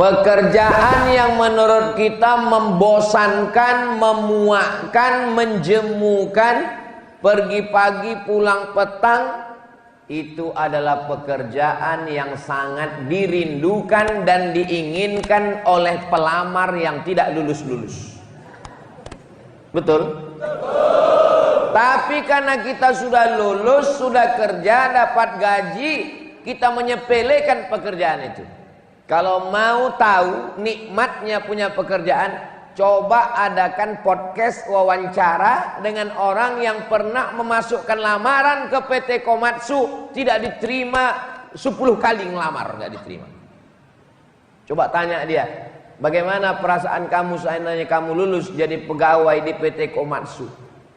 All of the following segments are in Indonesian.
Pekerjaan yang menurut kita membosankan, memuakkan, menjemukan, pergi pagi pulang petang, itu adalah pekerjaan yang sangat dirindukan dan diinginkan oleh pelamar yang tidak lulus-lulus. Betul? Tapi karena kita sudah lulus, sudah kerja, dapat gaji, kita menyepelekan pekerjaan itu. Kalau mau tahu nikmatnya punya pekerjaan, coba adakan podcast wawancara dengan orang yang pernah memasukkan lamaran ke PT Komatsu, tidak diterima 10 kali ngelamar, nggak diterima. Coba tanya dia, bagaimana perasaan kamu seandainya kamu lulus jadi pegawai di PT Komatsu?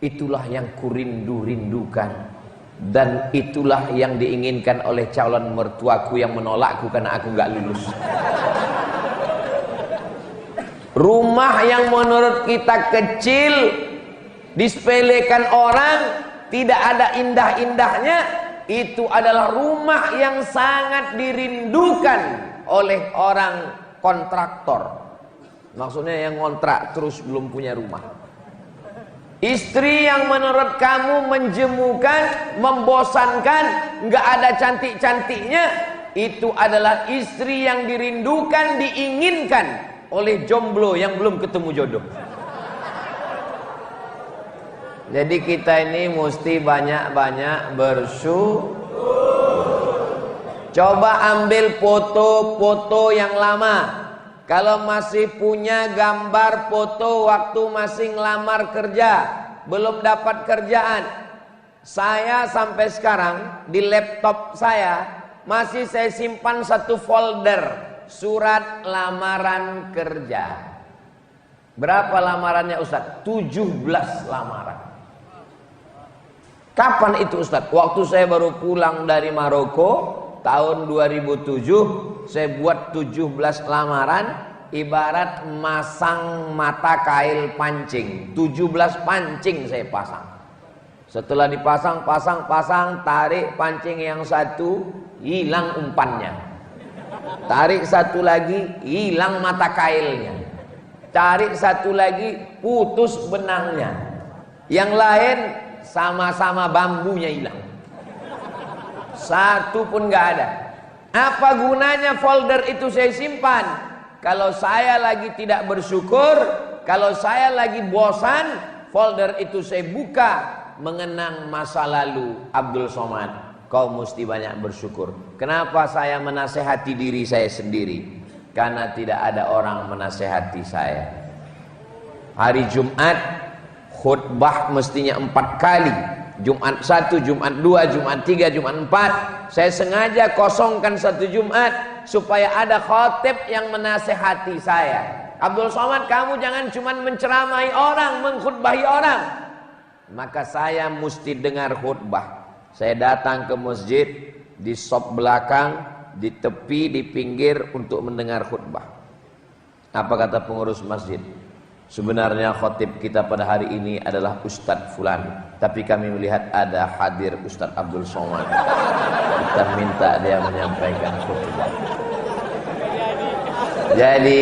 Itulah yang kurindu-rindukan. Dan itulah yang diinginkan oleh calon mertuaku yang menolakku karena aku nggak lulus. Rumah yang menurut kita kecil, disepelekan orang, tidak ada indah-indahnya, itu adalah rumah yang sangat dirindukan oleh orang kontraktor. Maksudnya yang kontrak terus belum punya rumah. Istri yang menurut kamu menjemukan, membosankan, nggak ada cantik-cantiknya, itu adalah istri yang dirindukan, diinginkan oleh jomblo yang belum ketemu jodoh. Jadi kita ini mesti banyak-banyak bersyukur. Coba ambil foto-foto yang lama. Kalau masih punya gambar foto waktu masih ngelamar kerja, belum dapat kerjaan, saya sampai sekarang di laptop saya masih saya simpan satu folder surat lamaran kerja. Berapa lamarannya Ustaz? 17 lamaran. Kapan itu Ustaz? Waktu saya baru pulang dari Maroko tahun 2007. Saya buat 17 lamaran, ibarat masang mata kail pancing. 17 pancing saya pasang. Setelah dipasang, pasang, tarik pancing yang satu, hilang umpannya. Tarik satu lagi, hilang mata kailnya. Tarik satu lagi, putus benangnya. Yang lain sama-sama bambunya hilang. Satu pun nggak ada. Apa gunanya folder itu saya simpan? Kalau saya lagi tidak bersyukur, kalau saya lagi bosan, folder itu saya buka, mengenang masa lalu Abdul Somad. Kau mesti banyak bersyukur. Kenapa saya menasehati diri saya sendiri? Karena tidak ada orang menasehati saya. Hari Jumat khutbah mestinya 4 kali. Jumat 1, Jumat 2, Jumat 3, Jumat 4. Saya sengaja kosongkan 1 Jumat supaya ada khatib yang menasehati saya. Abdul Somad, kamu jangan cuma menceramai orang, mengkhutbahi orang. Maka saya mesti dengar khutbah. Saya datang ke masjid, di sop belakang, di tepi, di pinggir untuk mendengar khutbah. Apa kata pengurus masjid? Sebenarnya khatib kita pada hari ini adalah Ustadz Fulan, tapi kami melihat ada hadir Ustadz Abdul Somad. Kita minta dia menyampaikan khutbah. Jadi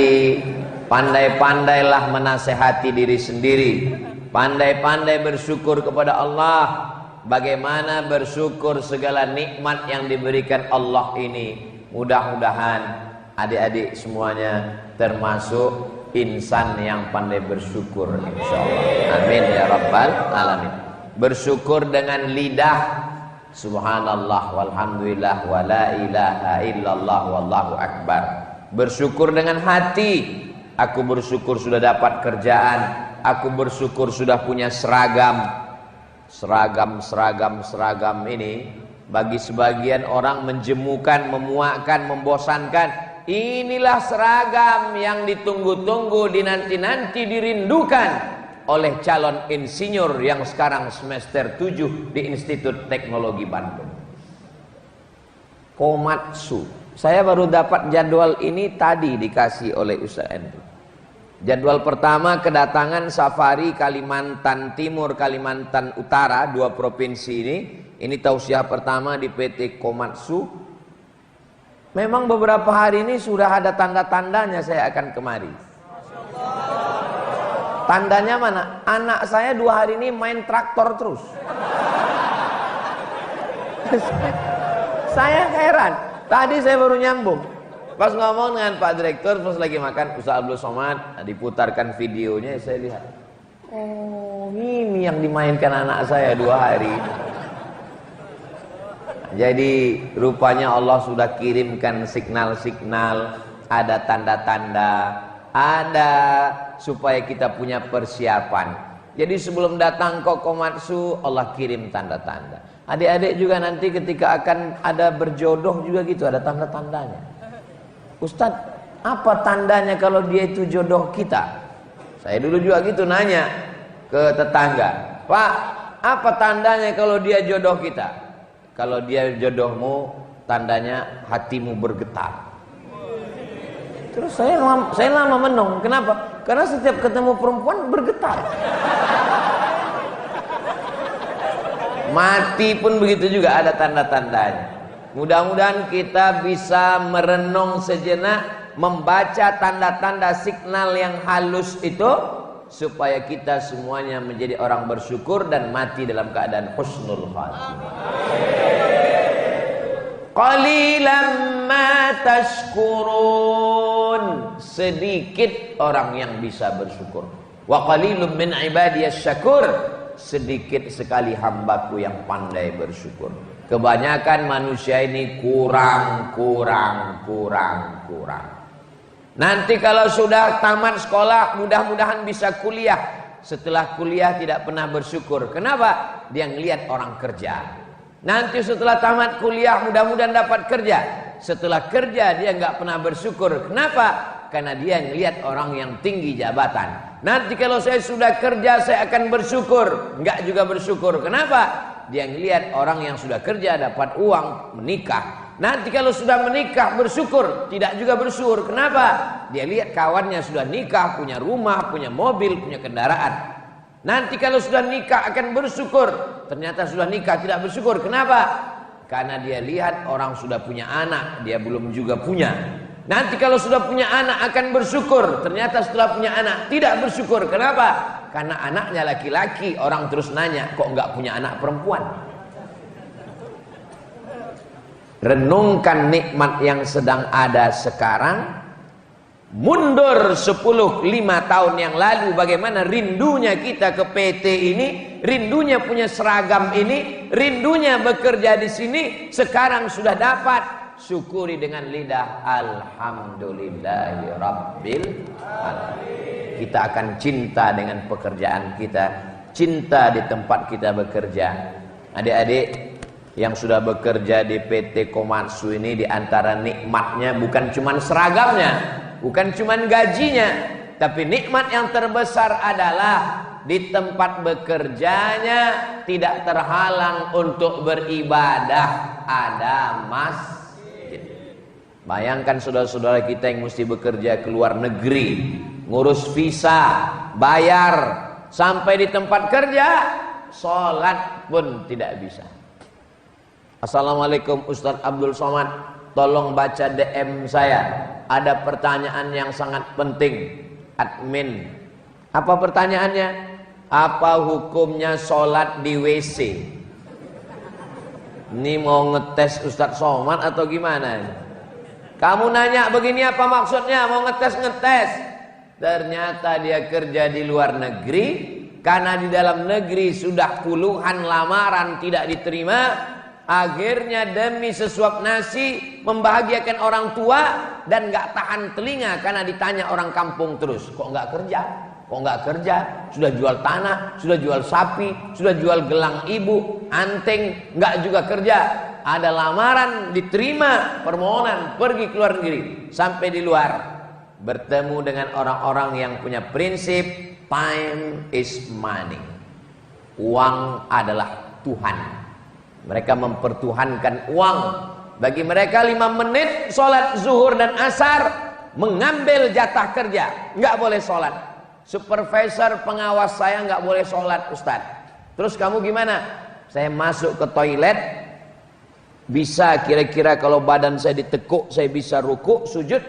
pandai-pandailah menasehati diri sendiri, pandai-pandai bersyukur kepada Allah. Bagaimana bersyukur segala nikmat yang diberikan Allah ini. Mudah-mudahan adik-adik semuanya termasuk insan yang pandai bersyukur, insyaallah. Amin ya rabbal alamin. Bersyukur dengan lidah, subhanallah walhamdulillah wala ilaha illallah wallahu akbar. Bersyukur dengan hati, aku bersyukur sudah dapat kerjaan, aku bersyukur sudah punya seragam. Seragam ini bagi sebagian orang menjemukan, memuakkan, membosankan. Inilah seragam yang ditunggu-tunggu, dinanti-nanti, dirindukan oleh calon insinyur yang sekarang semester 7 di Institut Teknologi Bandung. Komatsu. Saya baru dapat jadwal ini tadi dikasih oleh Ustaz Andrew. Jadwal pertama kedatangan safari Kalimantan Timur, Kalimantan Utara, 2 provinsi ini. Ini tausiah pertama di PT Komatsu. Memang beberapa hari ini sudah ada tanda-tandanya saya akan kemari. Tandanya mana? Anak saya 2 hari ini main traktor terus. Saya heran. Tadi saya baru nyambung. Pas ngomong dengan Pak Direktur, pas lagi makan Ustaz Abdul Somad, diputarkan videonya, saya lihat. Oh, ini yang dimainkan anak saya 2 hari. Jadi rupanya Allah sudah kirimkan signal-signal, ada tanda-tanda, ada supaya kita punya persiapan. Jadi sebelum datang ke Komatsu, Allah kirim tanda-tanda. Adik-adik juga nanti ketika akan ada berjodoh juga gitu, ada tanda-tandanya. Ustadz, apa tandanya kalau dia itu jodoh kita? Saya dulu juga gitu nanya ke tetangga, Pak, apa tandanya kalau dia jodoh kita? Kalau dia jodohmu, tandanya hatimu bergetar. Terus saya lama menung. Kenapa? Karena setiap ketemu perempuan bergetar. Mati pun begitu juga ada tanda-tandanya. Mudah-mudahan kita bisa merenung sejenak, membaca tanda-tanda signal yang halus itu, supaya kita semuanya menjadi orang bersyukur dan mati dalam keadaan husnul khatimah. Qalilan ma tashkurun, sedikit orang yang bisa bersyukur. Wa qalilun min ibadiyas syakur, sedikit sekali hambaku yang pandai bersyukur. Kebanyakan manusia ini kurang. Nanti kalau sudah tamat sekolah, mudah-mudahan bisa kuliah. Setelah kuliah tidak pernah bersyukur. Kenapa? Dia ngelihat orang kerja. Nanti setelah tamat kuliah, mudah-mudahan dapat kerja. Setelah kerja dia nggak pernah bersyukur. Kenapa? Karena dia ngelihat orang yang tinggi jabatan. Nanti kalau saya sudah kerja, saya akan bersyukur. Nggak juga bersyukur. Kenapa? Dia ngelihat orang yang sudah kerja dapat uang, menikah. Nanti kalau sudah menikah bersyukur, tidak juga bersyukur. Kenapa? Dia lihat kawannya sudah nikah, punya rumah, punya mobil, punya kendaraan. Nanti kalau sudah nikah akan bersyukur. Ternyata sudah nikah tidak bersyukur. Kenapa? Karena dia lihat orang sudah punya anak, dia belum juga punya. Nanti kalau sudah punya anak akan bersyukur. Ternyata setelah punya anak tidak bersyukur. Kenapa? Karena anaknya laki-laki. Orang terus nanya, kok nggak punya anak perempuan? Renungkan nikmat yang sedang ada sekarang. Mundur 5 tahun yang lalu, bagaimana rindunya kita ke PT ini, rindunya punya seragam ini, rindunya bekerja di sini. Sekarang sudah dapat, syukuri dengan lidah alhamdulillahi rabbil alamin. Kita akan cinta dengan pekerjaan kita, cinta di tempat kita bekerja. Adik-adik yang sudah bekerja di PT Komatsu ini, di antara nikmatnya bukan cuma seragamnya, bukan cuma gajinya, tapi nikmat yang terbesar adalah di tempat bekerjanya tidak terhalang untuk beribadah, ada masjid. Bayangkan saudara-saudara kita yang mesti bekerja ke luar negeri, ngurus visa, bayar, sampai di tempat kerja sholat pun tidak bisa. Assalamualaikum Ustaz Abdul Somad, tolong baca DM saya, ada pertanyaan yang sangat penting. Admin, apa pertanyaannya? Apa hukumnya sholat di WC? Ini mau ngetes Ustaz Somad atau gimana? Kamu nanya begini apa maksudnya? Mau ngetes-ngetes? Ternyata dia kerja di luar negeri, karena di dalam negeri sudah puluhan lamaran tidak diterima. Akhirnya demi sesuap nasi membahagiakan orang tua dan gak tahan telinga karena ditanya orang kampung terus, kok gak kerja? Kok gak kerja? Sudah jual tanah, sudah jual sapi, sudah jual gelang ibu, anting, gak juga kerja. Ada lamaran diterima, permohonan pergi ke luar negeri. Sampai di luar bertemu dengan orang-orang yang punya prinsip time is money. Uang adalah Tuhan. Mereka mempertuhankan uang. Bagi mereka 5 menit sholat zuhur dan asar mengambil jatah kerja, nggak boleh sholat. Supervisor pengawas saya nggak boleh sholat, Ustaz. Terus kamu gimana? Saya masuk ke toilet, Bisa kira-kira kalau badan saya ditekuk, saya bisa rukuk, sujud,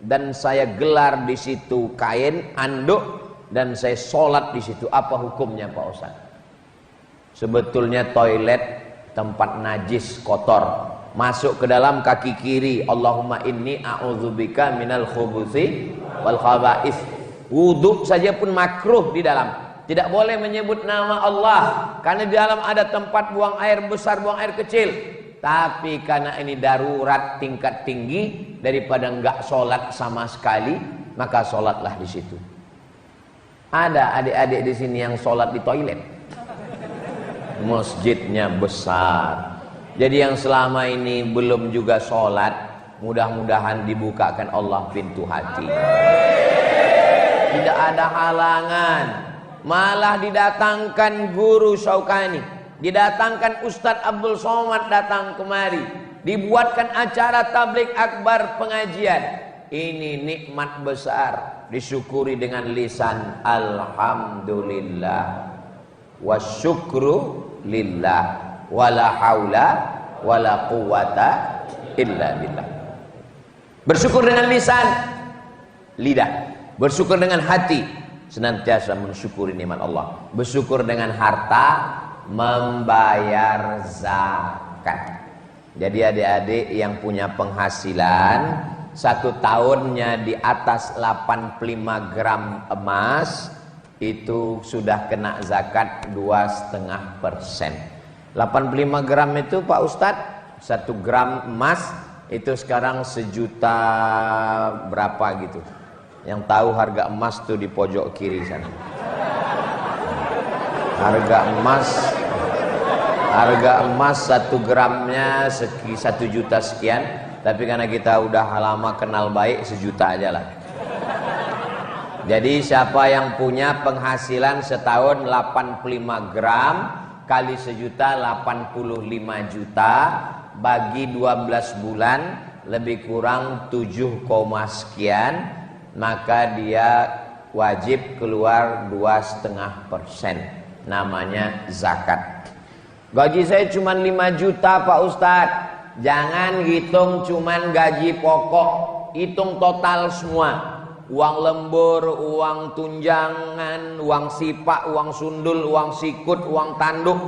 dan saya gelar di situ kain, anduk, dan saya sholat di situ. Apa hukumnya Pak Ustaz? Sebetulnya toilet tempat najis, kotor. Masuk ke dalam kaki kiri, Allahumma inni a'udzubika minal khubuthi wal khaba'ith. Wudhu saja pun makruh di dalam. Tidak boleh menyebut nama Allah, karena di dalam ada tempat buang air besar, buang air kecil. Tapi karena ini darurat tingkat tinggi, daripada enggak sholat sama sekali, maka sholatlah di situ. Ada adik-adik di sini yang sholat di toilet. Masjidnya besar. Jadi yang selama ini belum juga sholat, mudah-mudahan dibukakan Allah pintu hati. Tidak ada halangan. Malah didatangkan guru Syaukani, didatangkan Ustadz Abdul Somad datang kemari, dibuatkan acara tabligh akbar pengajian. Ini nikmat besar, disyukuri dengan lisan alhamdulillah wasyukru lillah wala haula wala quwata illa billah. Bersyukur dengan lisan, lidah. Bersyukur dengan hati, senantiasa mensyukuri nikmat Allah. Bersyukur dengan harta, membayar zakat. Jadi adik-adik yang punya penghasilan satu tahunnya di atas 85 gram emas, itu sudah kena zakat 2,5%. 85 gram itu Pak Ustadz, 1 gram emas itu sekarang 1 juta berapa gitu. Yang tahu harga emas tuh di pojok kiri sana. Harga emas 1 gramnya 1 juta sekian. Tapi karena kita udah lama kenal baik, 1 juta aja lah. Jadi siapa yang punya penghasilan setahun 85 gram kali 1 juta, 85 juta, bagi 12 bulan lebih kurang 7, sekian, maka dia wajib keluar 2,5%. Namanya zakat. Gaji saya cuma 5 juta Pak Ustadz. Jangan hitung cuman gaji pokok, hitung total semua. Uang lembur, uang tunjangan, uang sipak, uang sundul, uang sikut, uang tanduk.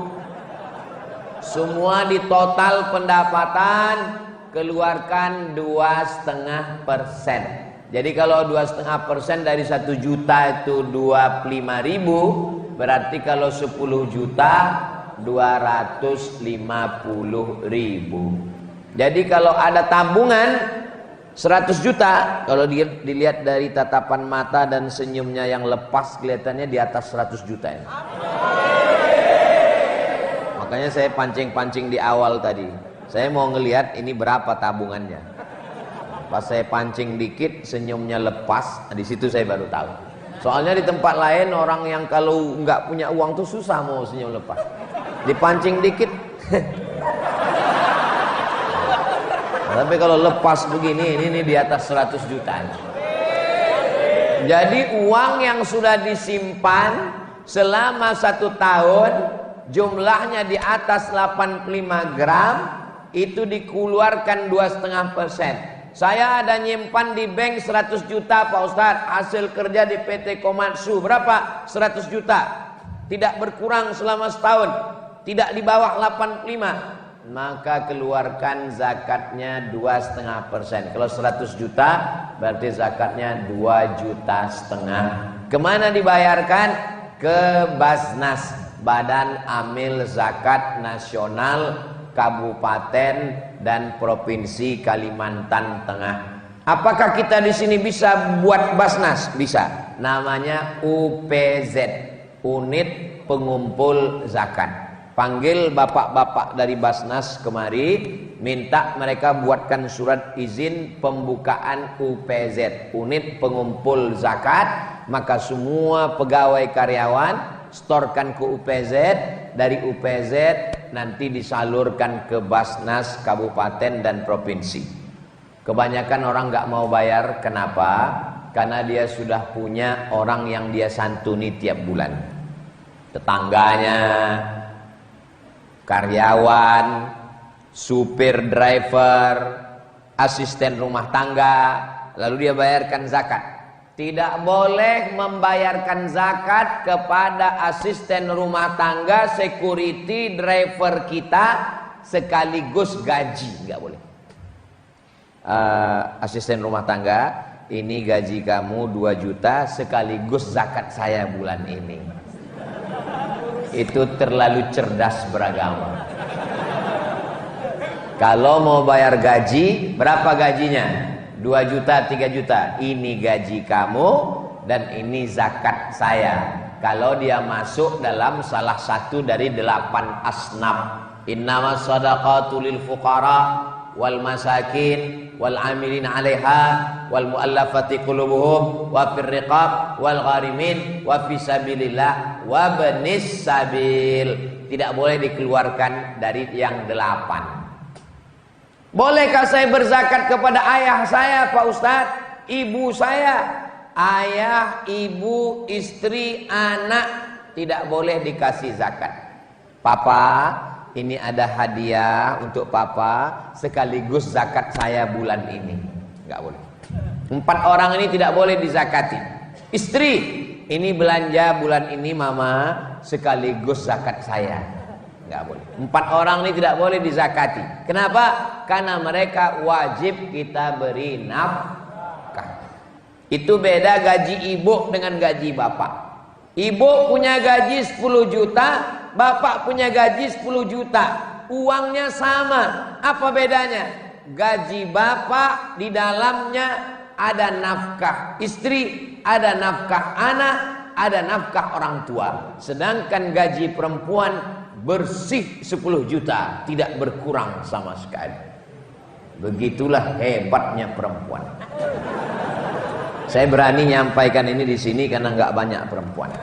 Semua di total pendapatan keluarkan 2,5%. Jadi kalau 2,5% dari 1 juta itu 25.000, berarti kalau 10 juta 250.000. Jadi kalau ada tabungan 100 juta, kalau dilihat dari tatapan mata dan senyumnya yang lepas, kelihatannya di atas 100 juta ini. Makanya saya pancing-pancing di awal tadi. Saya mau ngelihat ini berapa tabungannya. Pas saya pancing dikit, senyumnya lepas, di situ saya baru tahu. Soalnya di tempat lain orang yang kalau nggak punya uang tuh susah mau senyum lepas. Dipancing dikit. Tapi kalau lepas begini, ini di atas 100 juta. Jadi uang yang sudah disimpan selama 1 tahun, jumlahnya di atas 85 gram, itu dikeluarkan 2,5%. Saya ada nyimpan di bank 100 juta Pak Ustadz, hasil kerja di PT Komatsu berapa? 100 juta. Tidak berkurang selama setahun, tidak di bawah 85. Maka keluarkan zakatnya 2,5%. Kalau 100 juta berarti zakatnya 2,5 juta. Kemana dibayarkan? Ke Basnas, Badan Amil Zakat Nasional Kabupaten dan Provinsi Kalimantan Tengah. Apakah kita di sini bisa buat Basnas? Bisa. Namanya UPZ, Unit Pengumpul Zakat. Panggil bapak-bapak dari Basnas kemari, minta mereka buatkan surat izin pembukaan UPZ, Unit Pengumpul Zakat. Maka semua pegawai karyawan setorkan ke UPZ, dari UPZ nanti disalurkan ke Basnas Kabupaten dan Provinsi. Kebanyakan orang nggak mau bayar, kenapa? Karena dia sudah punya orang yang dia santuni tiap bulan, tetangganya, karyawan, supir, driver, asisten rumah tangga, lalu dia bayarkan zakat. Tidak boleh membayarkan zakat kepada asisten rumah tangga, security, driver kita sekaligus gaji, nggak boleh. Asisten rumah tangga, ini gaji kamu 2 juta sekaligus zakat saya bulan ini. Itu terlalu cerdas beragama. Kalau mau bayar gaji, berapa gajinya? 2 juta, 3 juta. Ini gaji kamu dan ini zakat saya. Kalau dia masuk dalam salah satu dari 8 asnaf. Innamas shadaqatu lil fuqara wal masakin wal amilin 'alaiha wal muallafati qulubuhum wa fir riqab wal gharimin wa fi sabilillah wa banis sabil. Tidak boleh dikeluarkan dari yang 8. Bolehkah saya berzakat kepada ayah saya, Pak Ustadz? Ibu saya? Ayah, ibu, istri, anak tidak boleh dikasih zakat. Papa, ini ada hadiah untuk papa sekaligus zakat saya bulan ini. Enggak boleh. 4 orang ini tidak boleh dizakati. Istri, ini belanja bulan ini mama sekaligus zakat saya. Nggak boleh. 4 orang ini tidak boleh dizakati. Kenapa? Karena mereka wajib kita beri nafkah. Itu beda gaji ibu dengan gaji bapak. Ibu punya gaji 10 juta, bapak punya gaji 10 juta. Uangnya sama. Apa bedanya? Gaji bapak di dalamnya ada nafkah istri, ada nafkah anak, ada nafkah orang tua. Sedangkan gaji perempuan bersih 10 juta, tidak berkurang sama sekali. Begitulah hebatnya perempuan. Saya berani nyampaikan ini di sini karena nggak banyak perempuan,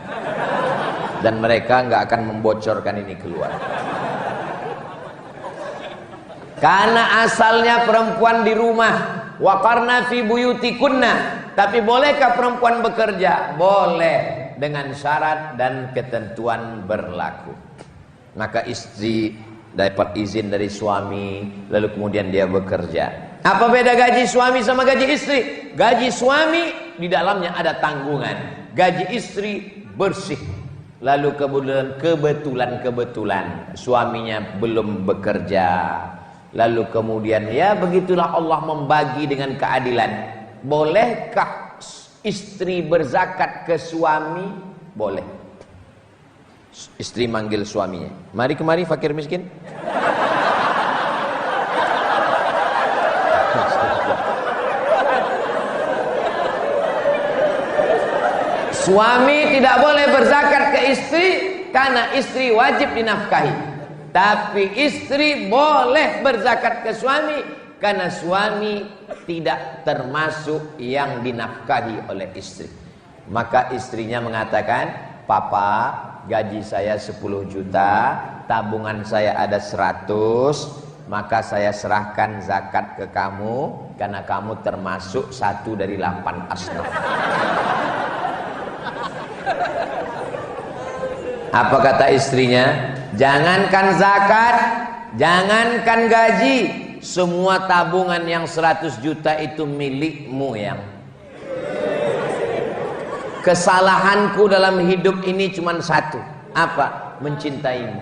dan mereka nggak akan membocorkan ini keluar. Karena asalnya perempuan di rumah, waqarna fi buyutikunna. Tapi bolehkah perempuan bekerja? Boleh, dengan syarat dan ketentuan berlaku. Maka istri dapat izin dari suami, lalu kemudian dia bekerja. Apa beda gaji suami sama gaji istri? Gaji suami di dalamnya ada tanggungan, gaji istri bersih. Lalu kebetulan suaminya belum bekerja, lalu kemudian ya begitulah Allah membagi dengan keadilan. Bolehkah istri berzakat ke suami? Boleh. Istri manggil suaminya, mari kemari fakir miskin. Suami tidak boleh berzakat ke istri karena istri wajib dinafkahi. Tapi istri boleh berzakat ke suami karena suami tidak termasuk yang dinafkahi oleh istri. Maka istrinya mengatakan, "Papa, gaji saya 10 juta, tabungan saya ada 100, maka saya serahkan zakat ke kamu karena kamu termasuk 1 dari 8 asnaf." Apa kata istrinya? Jangankan zakat, jangankan gaji, semua tabungan yang 100 juta itu milikmu yang. Kesalahanku dalam hidup ini cuma 1. Apa? Mencintaimu.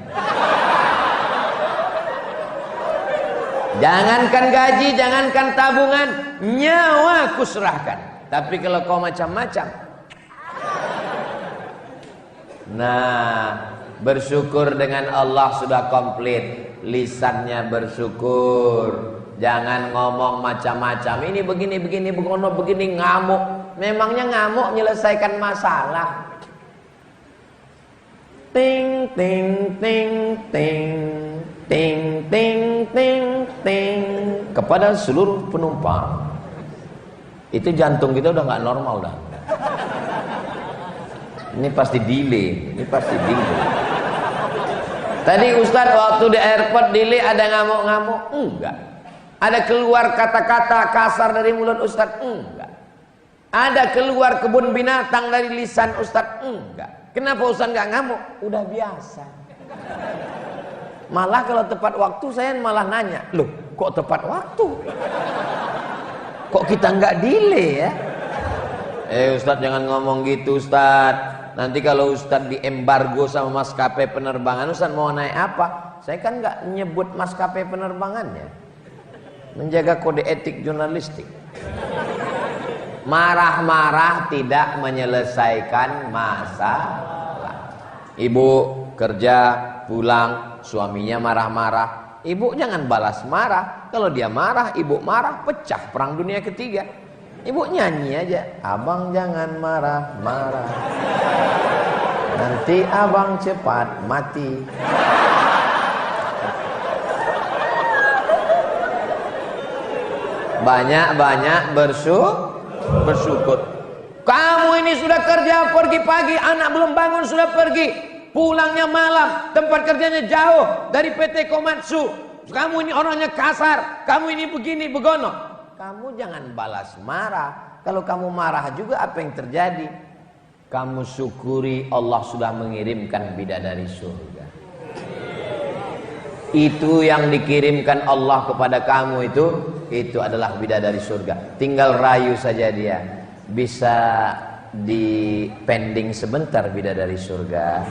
Jangankan gaji, jangankan tabungan, nyawa aku serahkan. Tapi kalau kau macam-macam, nah, bersyukur dengan Allah sudah komplit. Lisannya bersyukur. Jangan ngomong macam-macam. Ini begini, begini, ngamuk. Memangnya ngamuk menyelesaikan masalah? Ting, ting, ting, ting, ting, ting, ting, ting. Kepada seluruh penumpang. Itu jantung kita udah nggak normal dah. Ini pasti delay, Tadi Ustadz waktu di airport delay ada ngamuk-ngamuk? Enggak. Ada keluar kata-kata kasar dari mulut Ustadz? Enggak. Ada keluar kebun binatang dari lisan Ustadz? Enggak. Kenapa Ustadz enggak ngamuk? Udah biasa. Malah kalau tepat waktu saya malah nanya, loh kok tepat waktu? Kok kita nggak delay ya? Ustadz jangan ngomong gitu Ustadz. Nanti kalau Ustadz diembargo sama maskapai penerbangan, Ustadz mau naik apa? Saya kan nggak nyebut maskapai penerbangannya. Menjaga kode etik jurnalistik. Marah-marah tidak menyelesaikan masalah. Ibu kerja pulang, suaminya marah-marah. Ibu jangan balas marah. Kalau dia marah, ibu marah, pecah perang dunia ketiga. Ibu nyanyi aja, abang jangan marah-marah, nanti abang cepat mati. Banyak-banyak bersyukur. Kamu ini sudah kerja pergi pagi, anak belum bangun sudah pergi, pulangnya malam, tempat kerjanya jauh dari PT Komatsu. Kamu ini orangnya kasar, kamu ini begini begono. Kamu jangan balas marah. Kalau kamu marah juga apa yang terjadi? Kamu syukuri Allah sudah mengirimkan bidadari surga. Itu yang dikirimkan Allah kepada kamu itu adalah bidadari surga. Tinggal rayu saja dia. Bisa dipending sebentar bidadari surga.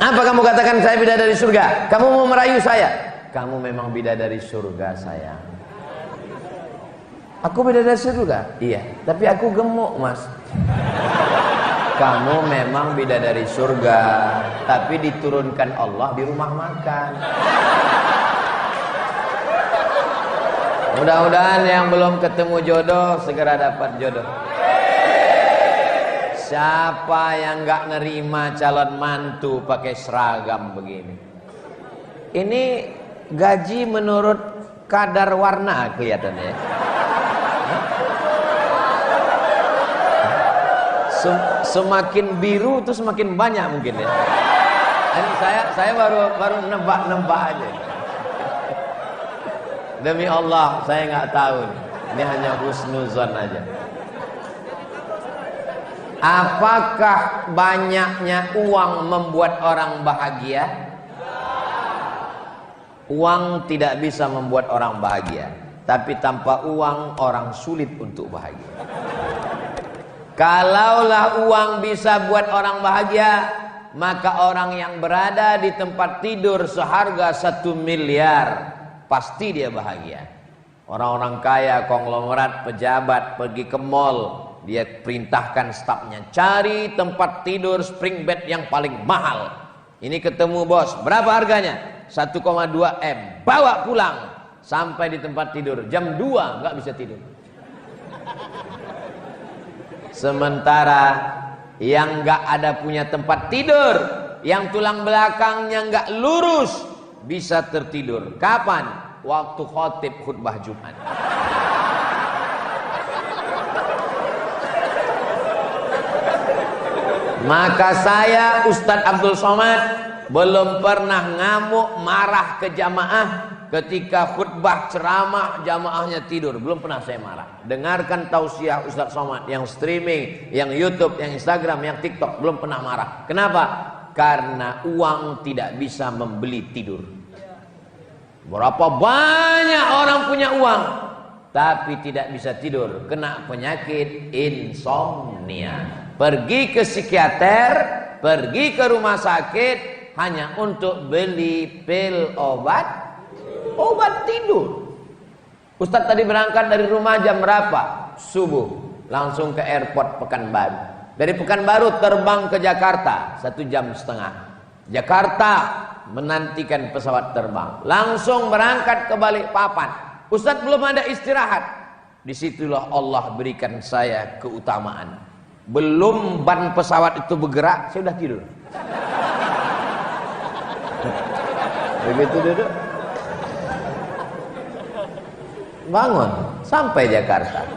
Apa kamu katakan saya bidadari surga? Kamu mau merayu saya? Kamu memang bidadari surga sayang. Aku bidadari surga? Iya, tapi aku gemuk mas. Kamu memang bidadari surga, tapi diturunkan Allah di rumah makan. Mudah-mudahan yang belum ketemu jodoh segera dapat jodoh. Siapa yang nggak nerima calon mantu pakai seragam begini? Ini gaji menurut kadar warna kelihatannya. Semakin biru itu semakin banyak mungkin ya. Ini saya baru nebak aja. Demi Allah saya nggak tahu. Ini hanya husnuzon aja. Apakah banyaknya uang membuat orang bahagia? Uang tidak bisa membuat orang bahagia, tapi tanpa uang orang sulit untuk bahagia. Kalaulah uang bisa buat orang bahagia, maka orang yang berada di tempat tidur seharga 1 miliar pasti dia bahagia. Orang-orang kaya, konglomerat, pejabat pergi ke mall, dia perintahkan stafnya cari tempat tidur spring bed yang paling mahal. Ini ketemu bos, berapa harganya? 1,2 M. Bawa pulang sampai di tempat tidur jam 2 nggak bisa tidur. Sementara yang nggak ada punya tempat tidur, yang tulang belakangnya nggak lurus, bisa tertidur. Kapan? Waktu khotib khutbah Jumat. Maka saya Ustadz Abdul Somad belum pernah ngamuk marah ke jamaah ketika khutbah ceramah jamaahnya tidur. Belum pernah saya marah. Dengarkan tausiah Ustadz Somad yang streaming, yang YouTube, yang Instagram, yang TikTok, belum pernah marah. Kenapa? Karena uang tidak bisa membeli tidur. Berapa banyak orang punya uang tapi tidak bisa tidur, kena penyakit insomnia. Pergi ke psikiater, pergi ke rumah sakit hanya untuk beli pil obat tidur. Ustadz tadi berangkat dari rumah jam berapa? Subuh, langsung ke airport Pekanbaru. Dari Pekanbaru terbang ke Jakarta 1,5 jam. Jakarta menantikan pesawat terbang, langsung berangkat ke Balikpapan. Ustadz belum ada istirahat. Disitulah Allah berikan saya keutamaan. Belum ban pesawat itu bergerak, saya sudah tidur. Begitu duduk, bangun sampai Jakarta,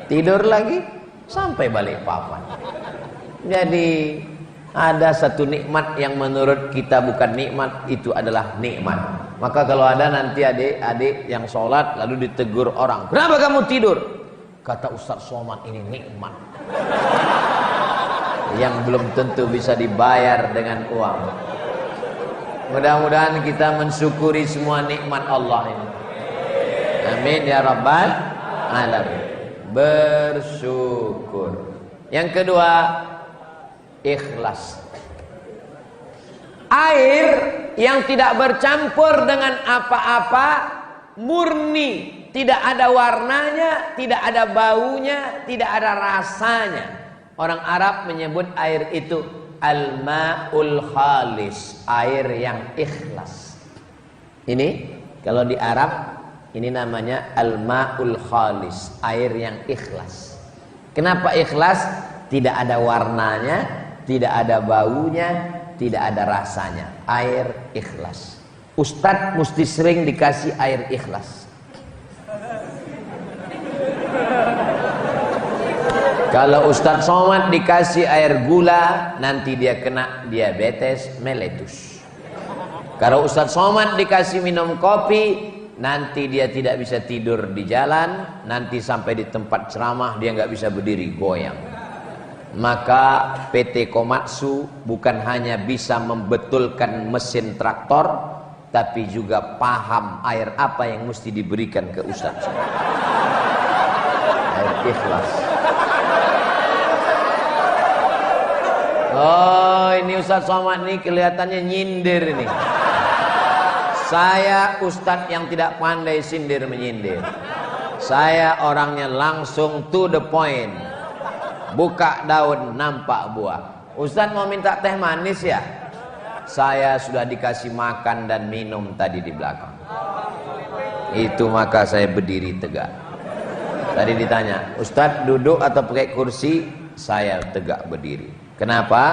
tidur lagi sampai Balikpapan. Jadi ada satu nikmat yang menurut kita bukan nikmat, itu adalah nikmat. Maka kalau ada nanti adik-adik yang sholat lalu ditegur orang, kenapa kamu tidur? Kata Ustadz Somad, ini nikmat yang belum tentu bisa dibayar dengan uang. Mudah-mudahan kita mensyukuri semua nikmat Allah ini. Amin ya rabbal alamin. Bersyukur. Yang kedua, ikhlas. Air yang tidak bercampur dengan apa-apa, murni, tidak ada warnanya, tidak ada baunya, tidak ada rasanya. Orang Arab menyebut air itu al-ma'ul khalis, air yang ikhlas. Ini kalau di Arab ini namanya al-ma'ul khalis, air yang ikhlas. Kenapa ikhlas? Tidak ada warnanya, tidak ada baunya, tidak ada rasanya. Air ikhlas. Ustadz mesti sering dikasih air ikhlas. Kalau Ustadz Somad dikasih air gula, nanti dia kena diabetes meletus. Kalau Ustadz Somad dikasih minum kopi, nanti dia tidak bisa tidur di jalan, nanti sampai di tempat ceramah dia nggak bisa berdiri, goyang. Maka PT Komatsu bukan hanya bisa membetulkan mesin traktor, tapi juga paham air apa yang mesti diberikan ke Ustadz. Air ikhlas. Oh, ini Ustadz Somad nih kelihatannya nyindir ini. Saya Ustadz yang tidak pandai sindir menyindir. Saya orangnya langsung to the point. Buka daun nampak buah. Ustadz mau minta teh manis ya? Saya sudah dikasih makan dan minum tadi di belakang. Itu maka saya berdiri tegak. Tadi ditanya, Ustadz duduk atau pakai kursi? Saya tegak berdiri. Kenapa?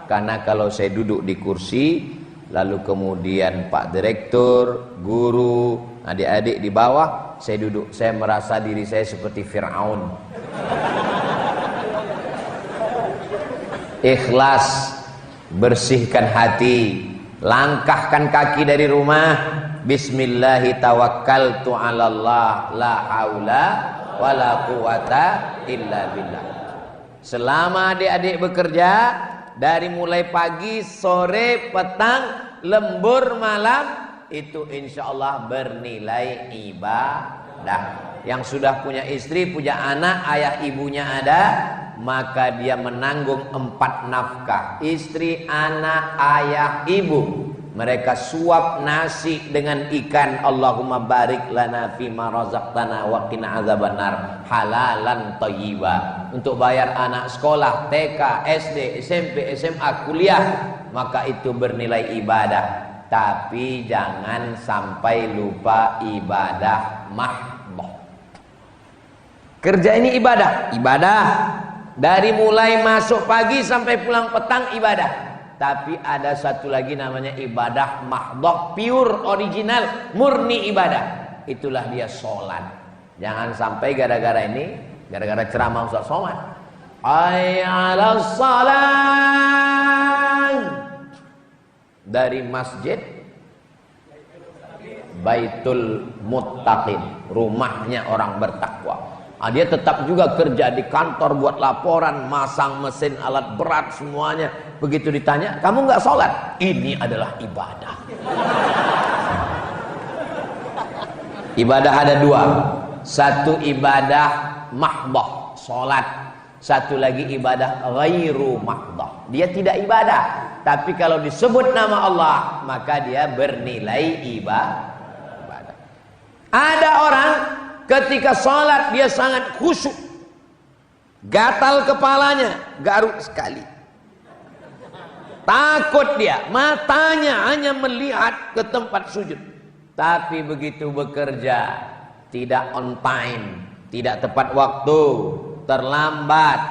Karena kalau saya duduk di kursi, lalu kemudian Pak Direktur, guru, adik-adik di bawah, saya duduk, saya merasa diri saya seperti Fir'aun. Ikhlas, bersihkan hati, langkahkan kaki dari rumah, bismillahi tawakkaltu 'alallah, la haula wala quwata illa billah. Selama adik-adik bekerja, dari mulai pagi, sore, petang, lembur, malam, itu insya Allah bernilai ibadah. Yang sudah punya istri, punya anak, ayah ibunya ada, maka dia menanggung 4 nafkah. Istri, anak, ayah, ibu. Mereka suap nasi dengan ikan. Allahumma barik lana fima razaqtana wa qina azabannar, halalan thayyiba. Untuk bayar anak sekolah, TK, SD, SMP, SMA, kuliah, maka itu bernilai ibadah. Tapi jangan sampai lupa ibadah mahdoh. Kerja ini ibadah. Ibadah dari mulai masuk pagi sampai pulang petang ibadah. Tapi ada satu lagi namanya ibadah mahdoh, pure, original, murni ibadah. Itulah dia sholat. Jangan sampai gara-gara ini, gara-gara ceramah Ustaz Somad, hayya salat, dari masjid Baitul Muttaqin, rumahnya orang bertakwa. Dia tetap juga kerja di kantor, buat laporan, masang mesin, alat berat, semuanya. Begitu ditanya, kamu nggak sholat? Ini adalah ibadah. Ibadah ada 2. Satu ibadah mahdoh, sholat. Satu lagi ibadah ghairu mahdoh. Dia tidak ibadah, tapi kalau disebut nama Allah, maka dia bernilai ibadah. Ada orang ketika sholat dia sangat khusyuk, gatal kepalanya, garuk sekali, takut dia, matanya hanya melihat ke tempat sujud. Tapi begitu bekerja, tidak on time, tidak tepat waktu, terlambat,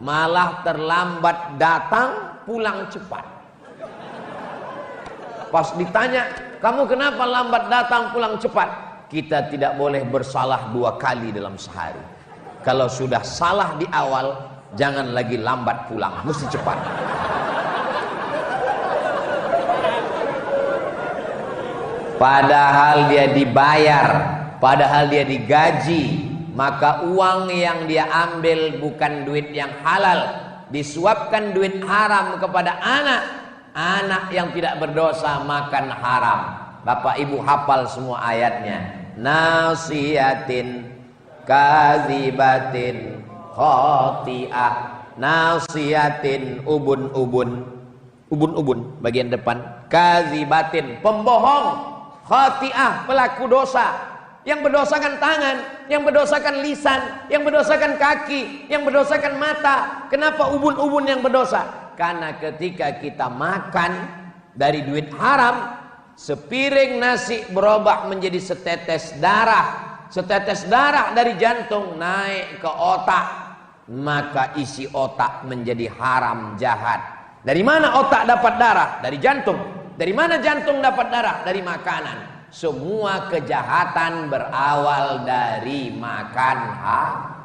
malah terlambat datang, pulang cepat. Pas ditanya, kamu kenapa lambat datang, pulang cepat? Kita tidak boleh bersalah 2 kali dalam sehari. Kalau sudah salah di awal, jangan lagi lambat pulang, mesti cepat. Padahal dia dibayar, padahal dia digaji, maka uang yang dia ambil bukan duit yang halal, disuapkan duit haram kepada anak. Anak yang tidak berdosa makan haram. Bapak ibu hafal semua ayatnya. Nasiyatin kadzibatin khati'ah. Nasiyatin ubun bagian depan. Kadzibatin pembohong. Khati'ah pelaku dosa. Yang berdosakan tangan, yang berdosakan lisan, yang berdosakan kaki, yang berdosakan mata. Kenapa ubun-ubun yang berdosa? Karena ketika kita makan dari duit haram, sepiring nasi berubah menjadi setetes darah. Setetes darah dari jantung naik ke otak, maka isi otak menjadi haram jahat. Dari mana otak dapat darah? Dari jantung. Dari mana jantung dapat darah? Dari makanan. Semua kejahatan berawal dari makan haram.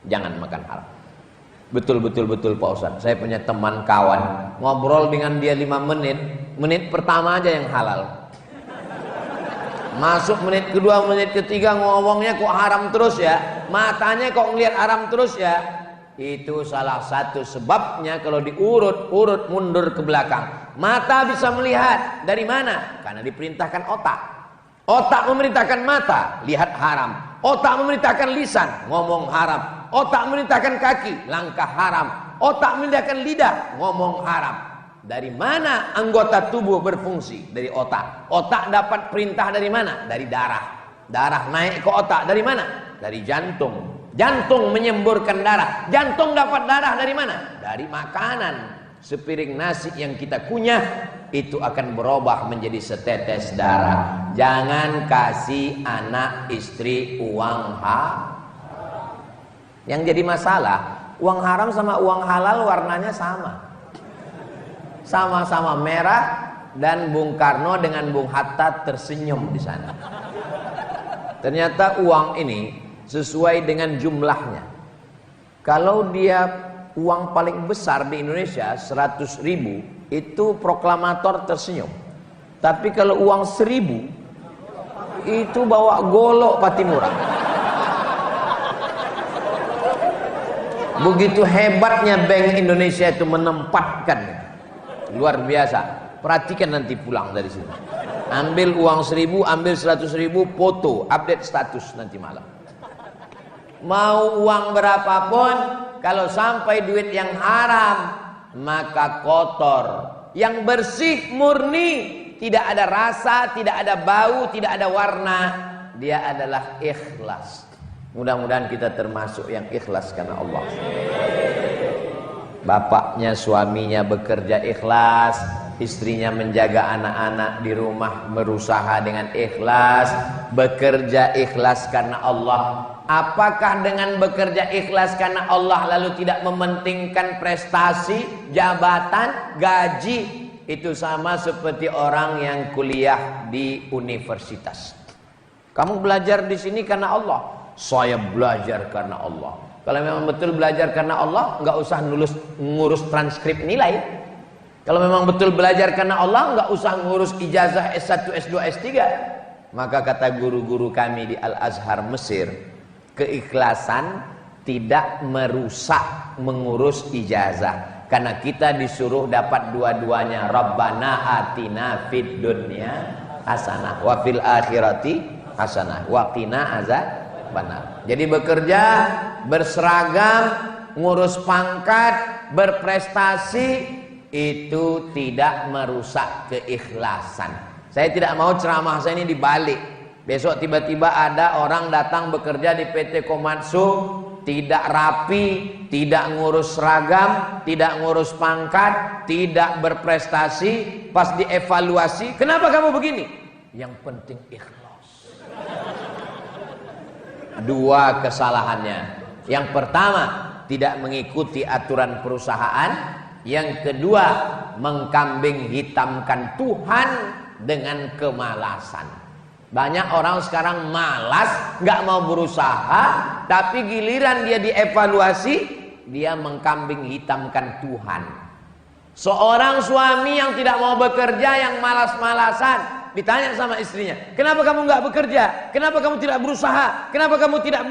Jangan makan haram. Betul Pak Ustadz. Saya punya teman kawan, ngobrol dengan dia 5 menit. Menit pertama aja yang halal. Masuk menit kedua, menit ketiga ngomongnya kok haram terus ya. Matanya kok ngelihat haram terus ya. Itu salah satu sebabnya kalau diurut-urut mundur ke belakang. Mata bisa melihat dari mana? Karena diperintahkan otak. Otak memerintahkan mata, lihat haram. Otak memerintahkan lisan, ngomong haram. Otak memerintahkan kaki, langkah haram. Otak memerintahkan lidah, ngomong haram. Dari mana anggota tubuh berfungsi? Dari otak. Otak dapat perintah dari mana? Dari darah. Darah naik ke otak dari mana? Dari jantung. Jantung menyemburkan darah. Jantung dapat darah dari mana? Dari makanan. Sepiring nasi yang kita kunyah itu akan berubah menjadi setetes darah. Jangan kasih anak istri uang haram. Yang jadi masalah, uang haram sama uang halal warnanya sama. Sama-sama merah dan Bung Karno dengan Bung Hatta tersenyum di sana. Ternyata uang ini sesuai dengan jumlahnya. Kalau dia uang paling besar di Indonesia 100.000, itu proklamator tersenyum. Tapi kalau uang 1.000 itu bawa golok Patimura. Begitu hebatnya Bank Indonesia itu menempatkan. Luar biasa. Perhatikan nanti pulang dari sini. Ambil uang 1.000, ambil 100.000, foto, update status nanti malam. Mau uang berapapun, kalau sampai duit yang haram, maka kotor. Yang bersih, murni, tidak ada rasa, tidak ada bau, tidak ada warna. Dia adalah ikhlas. Mudah-mudahan kita termasuk yang ikhlas karena Allah. Bapaknya, suaminya bekerja ikhlas, istrinya menjaga anak-anak di rumah berusaha dengan ikhlas, bekerja ikhlas karena Allah. Apakah dengan bekerja ikhlas karena Allah lalu tidak mementingkan prestasi, jabatan, gaji? Itu sama seperti orang yang kuliah di universitas. Kamu belajar di sini karena Allah. Saya belajar karena Allah. Kalau memang betul belajar karena Allah, nggak usah ngurus transkrip nilai. Kalau memang betul belajar karena Allah, nggak usah ngurus ijazah S1, S2, S3. Maka kata guru-guru kami di Al-Azhar Mesir, keikhlasan tidak merusak mengurus ijazah. Karena kita disuruh dapat dua-duanya. Rabbana atina fid dunya hasanah wa fil akhirati hasanah wa qina azabannar. Jadi bekerja, berseragam, ngurus pangkat, berprestasi, itu tidak merusak keikhlasan. Saya tidak mau ceramah saya ini dibalik. Besok tiba-tiba ada orang datang bekerja di PT Komatsu, tidak rapi, tidak ngurus seragam, tidak ngurus pangkat, tidak berprestasi. Pas dievaluasi, kenapa kamu begini? Yang penting ikhlas. Dua kesalahannya. Yang pertama, tidak mengikuti aturan perusahaan. Yang kedua, mengkambing hitamkan Tuhan dengan kemalasan. Banyak orang sekarang malas, nggak mau berusaha, tapi giliran dia dievaluasi, dia mengkambing hitamkan Tuhan. Seorang suami yang tidak mau bekerja, yang malas-malasan, ditanya sama istrinya, kenapa kamu nggak bekerja? Kenapa kamu tidak berusaha? Kenapa kamu tidak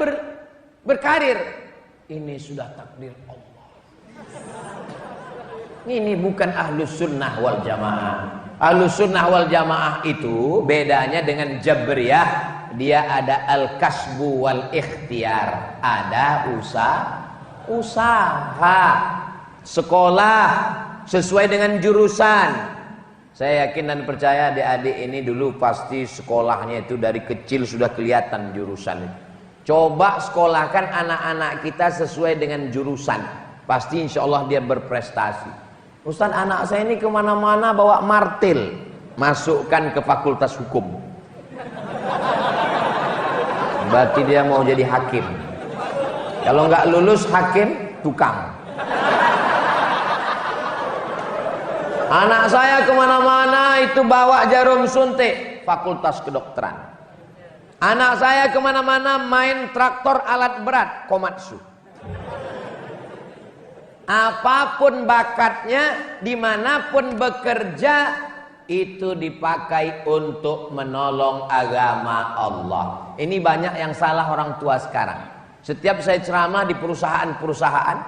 berkarir? Ini sudah takdir Allah. Ini bukan ahlus sunnah wal jamaah. Ahlus sunnah wal jamaah itu bedanya dengan Jabriyah, dia ada al-kasbu wal ikhtiar, ada usaha, sekolah sesuai dengan jurusan. Saya yakin dan percaya adik-adik ini dulu pasti sekolahnya itu dari kecil sudah kelihatan jurusan. Coba sekolahkan anak-anak kita sesuai dengan jurusan, pasti insya Allah dia berprestasi. Ustaz, anak saya ini kemana-mana bawa martil, masukkan ke fakultas hukum, berarti dia mau jadi hakim. Kalau nggak lulus hakim, tukang. Anak saya kemana-mana itu bawa jarum suntik, fakultas kedokteran. Anak saya kemana-mana main traktor alat berat, Komatsu. Apapun bakatnya, dimanapun bekerja, itu dipakai untuk menolong agama Allah. Ini banyak yang salah orang tua sekarang. Setiap saya ceramah di perusahaan-perusahaan,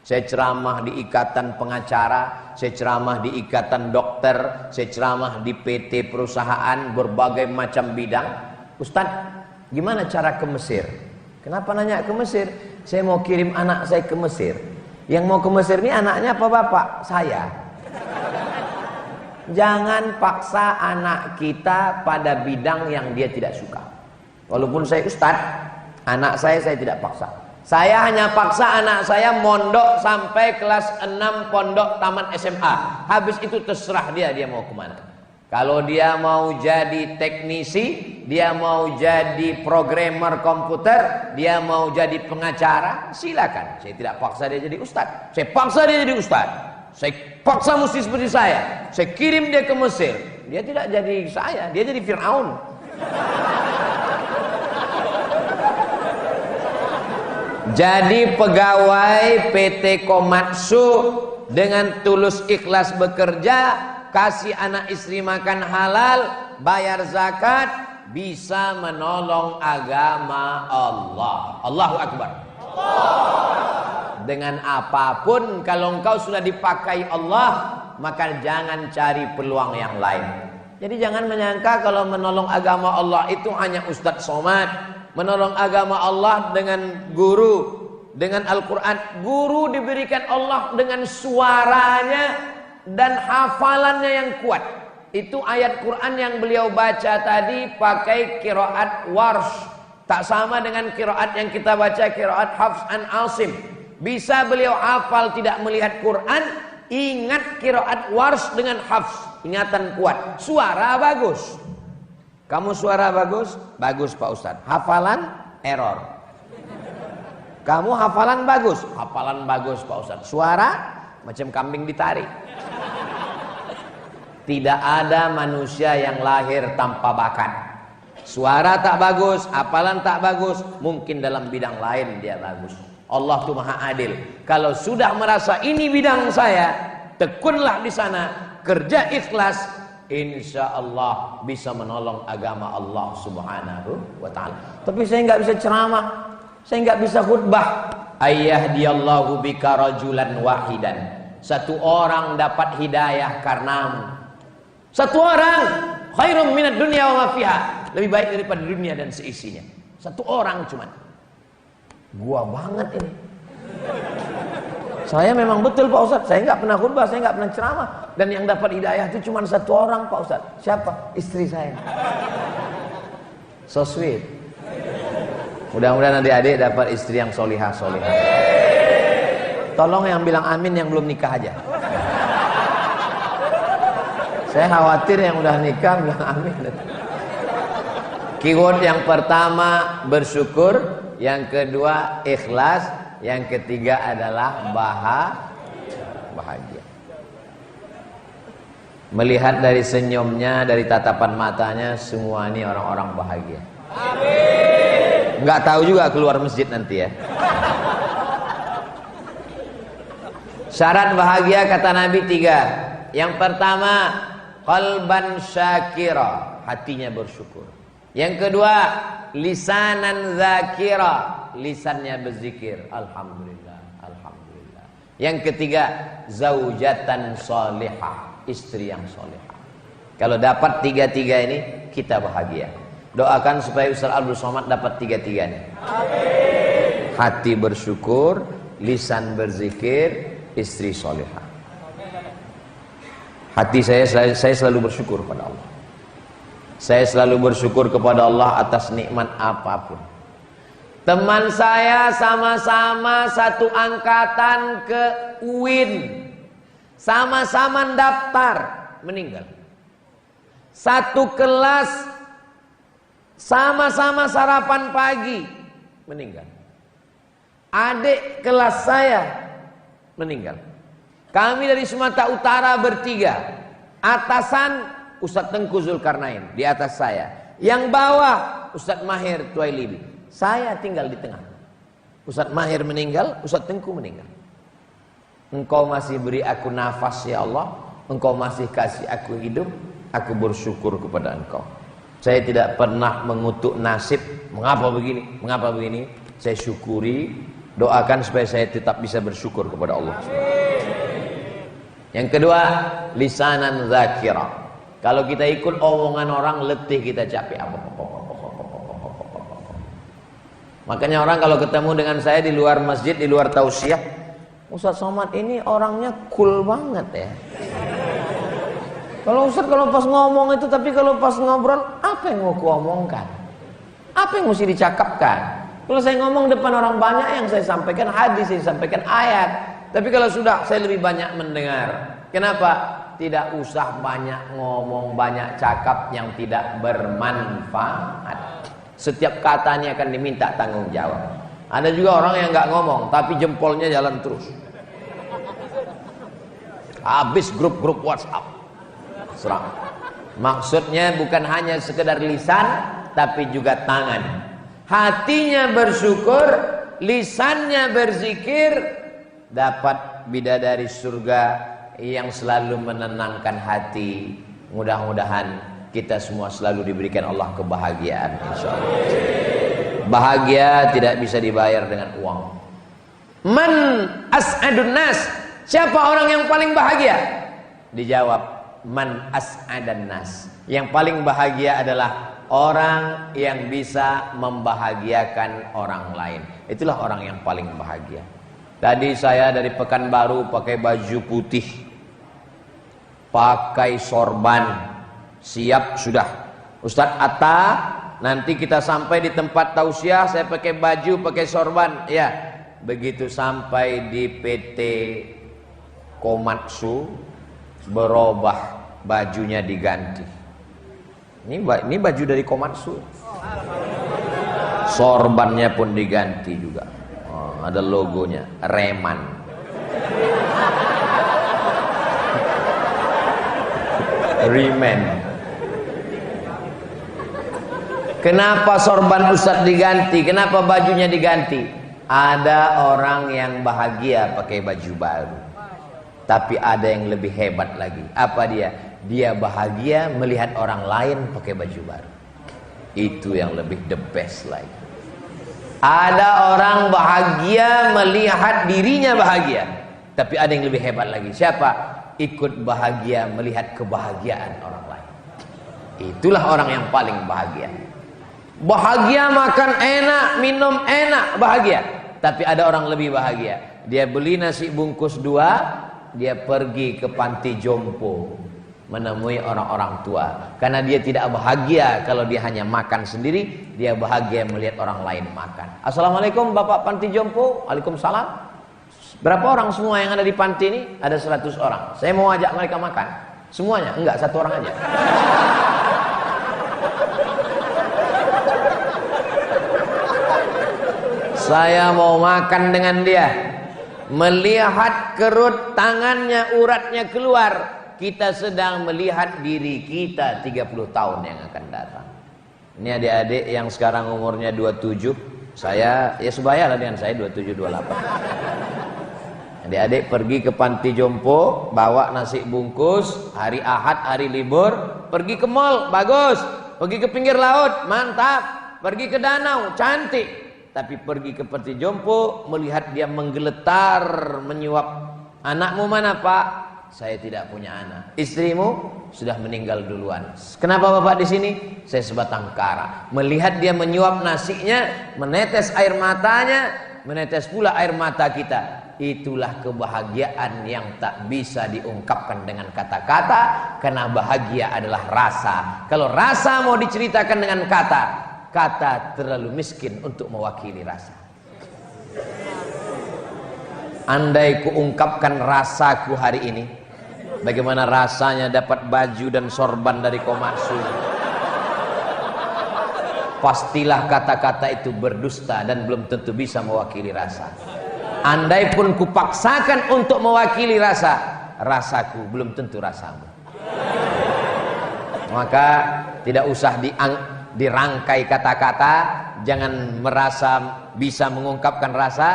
saya ceramah di ikatan pengacara, saya ceramah di ikatan dokter, saya ceramah di PT perusahaan, berbagai macam bidang. Ustadz, gimana cara ke Mesir? Kenapa nanya ke Mesir? Saya mau kirim anak saya ke Mesir. Yang mau ke Mesir ini anaknya apa bapak? Saya. Jangan paksa anak kita pada bidang yang dia tidak suka. Walaupun saya ustadz, anak saya tidak paksa. Saya hanya paksa anak saya mondok sampai kelas 6 pondok tamat SMA. Habis itu terserah dia mau kemana. Kalau dia mau jadi teknisi, dia mau jadi programmer komputer, dia mau jadi pengacara, silakan. Saya tidak paksa dia jadi ustadz. Saya paksa dia jadi ustadz. Saya paksa mesti seperti saya. Saya kirim dia ke Mesir. Dia tidak jadi saya, dia jadi Fir'aun. Jadi pegawai PT Komatsu dengan tulus ikhlas bekerja, kasih anak istri makan halal, bayar zakat, bisa menolong agama Allah. Allahu Akbar. Dengan apapun, kalau engkau sudah dipakai Allah, maka jangan cari peluang yang lain. Jadi jangan menyangka kalau menolong agama Allah itu hanya Ustadz Somad. Menolong agama Allah dengan guru, dengan Al-Quran. Guru diberikan Allah dengan suaranya dan hafalannya yang kuat. Itu ayat Quran yang beliau baca tadi pakai qiraat Warsh. Tak sama dengan qiraat yang kita baca, qiraat Hafs an Asim. Bisa beliau hafal tidak melihat Quran, ingat qiraat Warsh dengan Hafs. Ingatan kuat, suara bagus. Kamu suara bagus? Bagus Pak Ustadz. Hafalan? Error. Kamu hafalan bagus? Hafalan bagus Pak Ustadz. Suara? Macam kambing ditarik. Tidak ada manusia yang lahir tanpa bakat. Suara tak bagus, hafalan tak bagus, mungkin dalam bidang lain dia bagus. Allah tuh maha adil. Kalau sudah merasa ini bidang saya, tekunlah di sana, kerja ikhlas, insya Allah bisa menolong agama Allah Subhanahu wa ta'ala. Tapi saya nggak bisa ceramah, saya nggak bisa khutbah. Ayyahdiyallahu bika rajulan wahidan. Satu orang dapat hidayah karenamu. Satu orang khairum minad dunya wa ma fiha. Lebih baik daripada dunia dan seisinya. Satu orang cuman. Gua banget ini. Saya memang betul Pak Ustadz, saya nggak pernah khutbah, saya nggak pernah ceramah, dan yang dapat hidayah itu cuma satu orang Pak Ustadz. Siapa? Istri saya. So sweet. Mudah-mudahan adik-adik dapat istri yang solihah. Tolong yang bilang amin yang belum nikah aja. Saya khawatir yang udah nikah bilang amin. Keyword yang pertama bersyukur, yang kedua ikhlas, yang ketiga adalah bahagia. Melihat dari senyumnya, dari tatapan matanya, semua ini orang-orang bahagia. Amin. Nggak tahu juga keluar masjid nanti ya. Syarat bahagia kata Nabi 3. Yang pertama, qalban syakira, hatinya bersyukur. Yang kedua, lisanan zakira, lisannya berzikir, alhamdulillah, alhamdulillah. Yang ketiga, zaujatan solihah, istri yang solihah. Kalau dapat tiga-tiga ini, kita bahagia. Doakan supaya Ustaz Abdul Somad dapat tiga-tiganya. Amin. Hati bersyukur, lisan berzikir, istri solihah. Hati saya selalu bersyukur kepada Allah. Saya selalu bersyukur kepada Allah atas nikmat apapun. Teman saya sama-sama satu angkatan ke UIN, sama-sama daftar, meninggal. Satu kelas, sama-sama sarapan pagi, meninggal. Adik kelas saya meninggal. Kami dari Sumatera Utara bertiga. Atasan Ustadz Tengku Zulkarnain di atas saya. Yang bawah Ustadz Mahir Tuailibi. Saya tinggal di tengah. Ustadz Mahir meninggal, Ustadz Tengku meninggal. Engkau masih beri aku nafas ya Allah. Engkau masih kasih aku hidup. Aku bersyukur kepada Engkau. Saya tidak pernah mengutuk nasib. Mengapa begini? Mengapa begini? Saya syukuri. Doakan supaya saya tetap bisa bersyukur kepada Allah. Yang kedua, lisanan zakirah. Kalau kita ikut omongan orang, letih, kita capek. Makanya orang kalau ketemu dengan saya di luar masjid, di luar tausiah, Ustaz Somad ini orangnya cool banget ya. Kalau Ustaz kalau pas ngomong itu, tapi kalau pas ngobrol, apa yang mau kuomongkan? Apa yang mesti dicakapkan? Kalau saya ngomong depan orang banyak, yang saya sampaikan hadis, saya sampaikan ayat. Tapi kalau sudah, saya lebih banyak mendengar. Kenapa? Tidak usah banyak ngomong, banyak cakap yang tidak bermanfaat. Setiap kata ini akan diminta tanggung jawab. Ada juga orang yang nggak ngomong, tapi jempolnya jalan terus. Habis grup-grup WhatsApp. Serang. Maksudnya bukan hanya sekedar lisan, tapi juga tangan. Hatinya bersyukur, lisannya berzikir, dapat bidadari surga yang selalu menenangkan hati. Mudah-mudahan kita semua selalu diberikan Allah kebahagiaan, insyaallah. Bahagia tidak bisa dibayar dengan uang. Man as'adun nas, siapa orang yang paling bahagia? Dijawab, man as'adan nas. Yang paling bahagia adalah orang yang bisa membahagiakan orang lain. Itulah orang yang paling bahagia. Tadi saya dari Pekanbaru pakai baju putih, pakai sorban, siap sudah. Ustadz Atta, nanti kita sampai di tempat tausiah, saya pakai baju, pakai sorban. Ya, begitu sampai di PT Komatsu, berubah, bajunya diganti. Ini baju dari Komatsu. Sorbannya pun diganti juga. Ada logonya, Reman. Reman. Kenapa sorban Ustadz diganti? Kenapa bajunya diganti? Ada orang yang bahagia pakai baju baru. Tapi ada yang lebih hebat lagi. Apa dia? Dia bahagia melihat orang lain pakai baju baru. Itu yang lebih the best lagi. Ada orang bahagia melihat dirinya bahagia. Tapi ada yang lebih hebat lagi. Siapa? Ikut bahagia melihat kebahagiaan orang lain. Itulah orang yang paling bahagia. Bahagia makan enak, minum enak, bahagia. Tapi ada orang lebih bahagia. Dia beli nasi bungkus 2, dia pergi ke panti jompo menemui orang-orang tua. Karena dia tidak bahagia kalau dia hanya makan sendiri, dia bahagia melihat orang lain makan. Assalamualaikum Bapak panti jompo. Waalaikumsalam. Berapa orang semua yang ada di panti ini? Ada 100 orang. Saya mau ajak mereka makan. Semuanya? Enggak, 1 orang aja. Saya mau makan dengan dia. Melihat kerut tangannya, uratnya keluar. Kita sedang melihat diri kita 30 tahun yang akan datang. Ini adik-adik yang sekarang umurnya 27. Saya, ya sebaya lah dengan saya 27, 28. Adik-adik pergi ke panti jompo, bawa nasi bungkus, hari Ahad, hari libur, pergi ke mall, bagus. Pergi ke pinggir laut, mantap. Pergi ke danau, cantik. tapi pergi ke panti jompo, melihat dia menggeletar, menyuap. Anakmu mana Pak? Saya tidak punya anak. Istrimu sudah meninggal duluan. Kenapa Bapak di sini? Saya sebatang kara. Melihat dia menyuap nasinya, menetes air matanya, menetes pula air mata kita. Itulah kebahagiaan yang tak bisa diungkapkan dengan kata-kata, karena bahagia adalah rasa. Kalau rasa mau diceritakan dengan kata, kata terlalu miskin untuk mewakili rasa. Andai kuungkapkan rasaku hari ini, bagaimana rasanya dapat baju dan sorban dari Komatsu, pastilah kata-kata itu berdusta dan belum tentu bisa mewakili rasa. Andai pun kupaksakan untuk mewakili rasa, rasaku belum tentu rasamu. Maka tidak usah dirangkai kata-kata, jangan merasa bisa mengungkapkan rasa,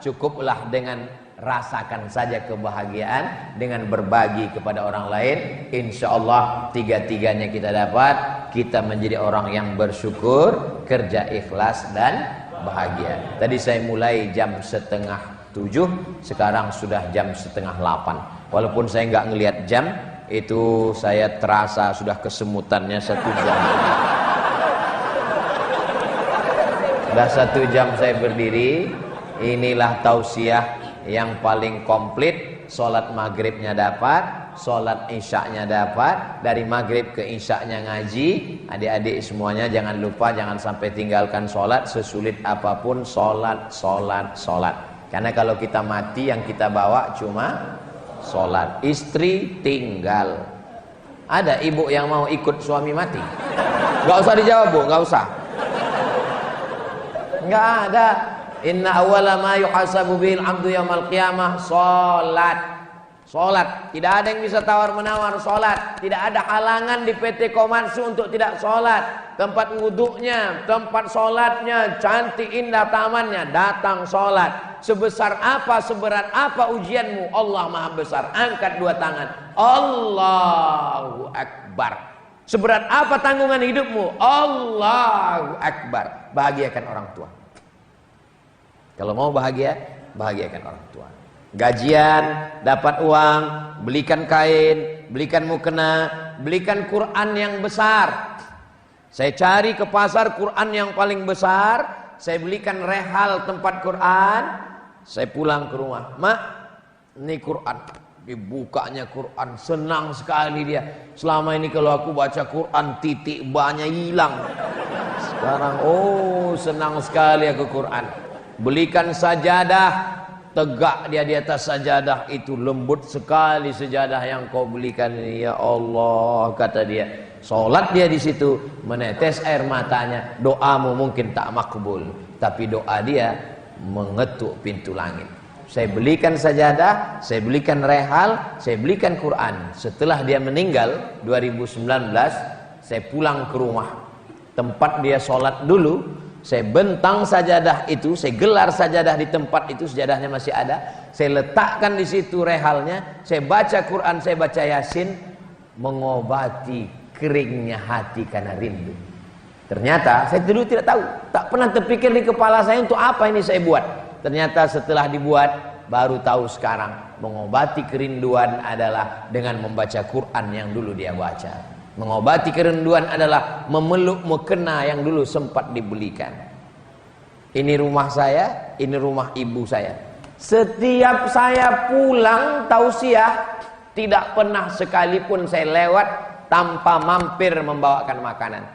cukuplah dengan rasakan saja kebahagiaan dengan berbagi kepada orang lain. Insya Allah tiga-tiganya kita dapat, kita menjadi orang yang bersyukur, kerja ikhlas dan bahagia. Tadi saya mulai jam 6:30, sekarang sudah jam 7:30. Walaupun saya nggak ngelihat jam, itu saya terasa sudah kesemutannya 1 jam. Sudah 1 jam saya berdiri. Inilah tausiah yang paling komplit. Sholat maghribnya dapat, sholat isyaknya dapat. Dari maghrib ke isyaknya ngaji. Adik-adik semuanya jangan lupa, jangan sampai tinggalkan sholat. Sesulit apapun sholat, sholat, sholat. Karena kalau kita mati yang kita bawa cuma sholat. Istri tinggal. Ada ibu yang mau ikut suami mati? Gak usah dijawab Bu, gak usah. Gak ada. Inna awwala ma yuhasabu bil 'abdu yaumil qiyamah salat. Salat, tidak ada yang bisa tawar-menawar salat. Tidak ada halangan di PT Komatsu untuk tidak salat. Tempat wuduknya, tempat salatnya cantik, indah tamannya, datang salat. Sebesar apa, seberat apa ujianmu, Allah Maha Besar. Angkat 2 tangan, Allahu Akbar. Seberat apa tanggungan hidupmu, Allahu Akbar. Bahagiakan orang tua. Kalau mau bahagia, bahagiakan orang tua. Gajian, dapat uang, belikan kain, belikan mukena, belikan Quran yang besar. Saya cari ke pasar Quran yang paling besar, saya belikan rehal tempat Quran. Saya pulang ke rumah, Mak, ini Quran. Dibukanya Quran, senang sekali dia. Selama ini kalau aku baca Quran, titik banyak hilang. Sekarang, oh senang sekali aku Quran. Belikan sajadah, tegak dia di atas sajadah itu, lembut sekali sajadah yang kau belikan ini, ya Allah, kata dia. Salat dia di situ, menetes air matanya. Doamu mungkin tak makbul, tapi doa dia mengetuk pintu langit. Saya belikan sajadah, saya belikan rehal, saya belikan Quran. Setelah dia meninggal 2019, saya pulang ke rumah tempat dia sholat dulu. Saya bentang sajadah itu, saya gelar sajadah di tempat itu, sajadahnya masih ada. Saya letakkan di situ rehalnya, saya baca Quran, saya baca Yasin, mengobati keringnya hati karena rindu. Ternyata saya dulu tidak tahu, tak pernah terpikir di kepala saya untuk apa ini saya buat. Ternyata setelah dibuat, baru tahu sekarang, mengobati kerinduan adalah dengan membaca Quran yang dulu dia baca. Mengobati kerinduan adalah memeluk mukena yang dulu sempat dibelikan. Ini rumah saya, ini rumah ibu saya. Setiap saya pulang tausiah, tidak pernah sekalipun saya lewat tanpa mampir membawakan makanan.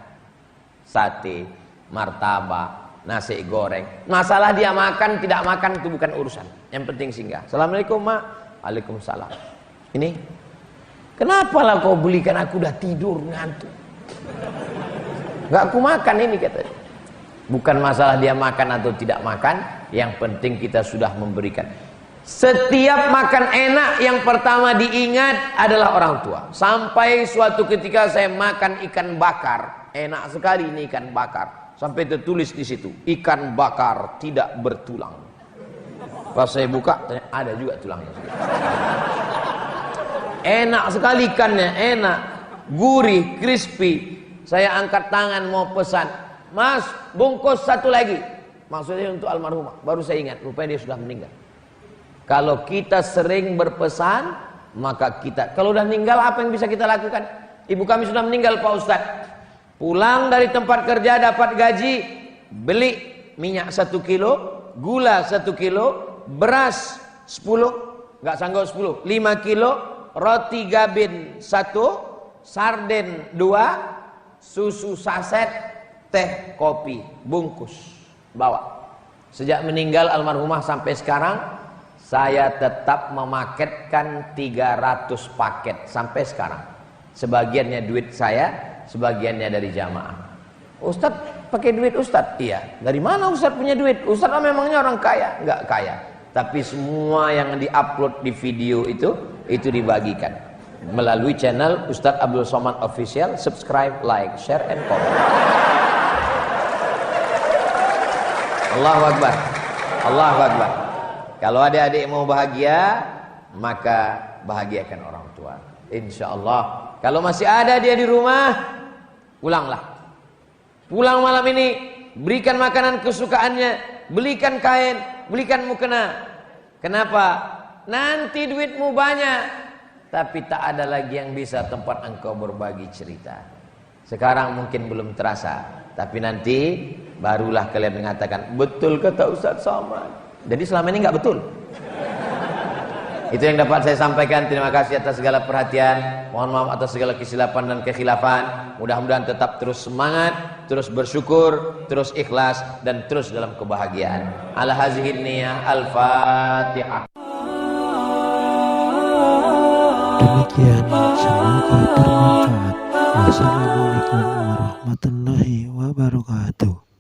Sate, martabak, nasi goreng. Masalah dia makan tidak makan itu bukan urusan. Yang penting singgah. Assalamualaikum Mak. Waalaikumsalam. Ini kenapa lah kau belikan, aku udah tidur ngantuk. Gak aku makan ini katanya. Bukan masalah dia makan atau tidak makan, yang penting kita sudah memberikan. Setiap makan enak yang pertama diingat adalah orang tua. Sampai suatu ketika saya makan ikan bakar, enak sekali ini ikan bakar. Sampai tertulis di situ, ikan bakar tidak bertulang. Pas saya buka, ada juga tulangnya. Enak sekali ikannya, enak, gurih, crispy. Saya angkat tangan mau pesan, Mas, bungkus 1 lagi. Maksudnya untuk almarhumah. Baru saya ingat, rupanya dia sudah meninggal. Kalau kita sering berpesan, maka kita, kalau udah meninggal apa yang bisa kita lakukan? Ibu kami sudah meninggal Pak Ustadz. Pulang dari tempat kerja dapat gaji, beli minyak 1 kilo, gula 1 kilo, beras 10, nggak sanggup 10, 5 kilo, roti gabin 1, sarden 2, susu saset, teh kopi bungkus bawa. Sejak meninggal almarhumah sampai sekarang saya tetap memaketkan 300 paket sampai sekarang. Sebagiannya duit saya, sebagiannya dari jamaah. Ustadz pakai duit Ustadz? Iya. Dari mana Ustadz punya duit? Ustadz memangnya orang kaya? Enggak kaya. Tapi semua yang diupload di video itu dibagikan melalui channel Ustadz Abdul Somad Official. Subscribe, like, share, and comment. Allahu Akbar. Allahu Akbar. Kalau adik-adik mau bahagia, maka bahagiakan orang tua. Insya Allah. Kalau masih ada dia di rumah, pulanglah. Pulang malam ini, berikan makanan kesukaannya, belikan kain, belikan mukena. Kenapa? Nanti duitmu banyak, tapi tak ada lagi yang bisa tempat engkau berbagi cerita. Sekarang mungkin belum terasa, tapi nanti barulah kalian mengatakan, betul kata Ustadz Somad. Jadi selama ini nggak betul. Itu yang dapat saya sampaikan. Terima kasih atas segala perhatian. Mohon maaf atas segala kesilapan dan kekhilafan. Mudah-mudahan tetap terus semangat, terus bersyukur, terus ikhlas, dan terus dalam kebahagiaan. Ala hazihin niyah. Al-Fatihah. Demikian, semoga bermanfaat. Wassalamualaikum warahmatullahi wabarakatuh.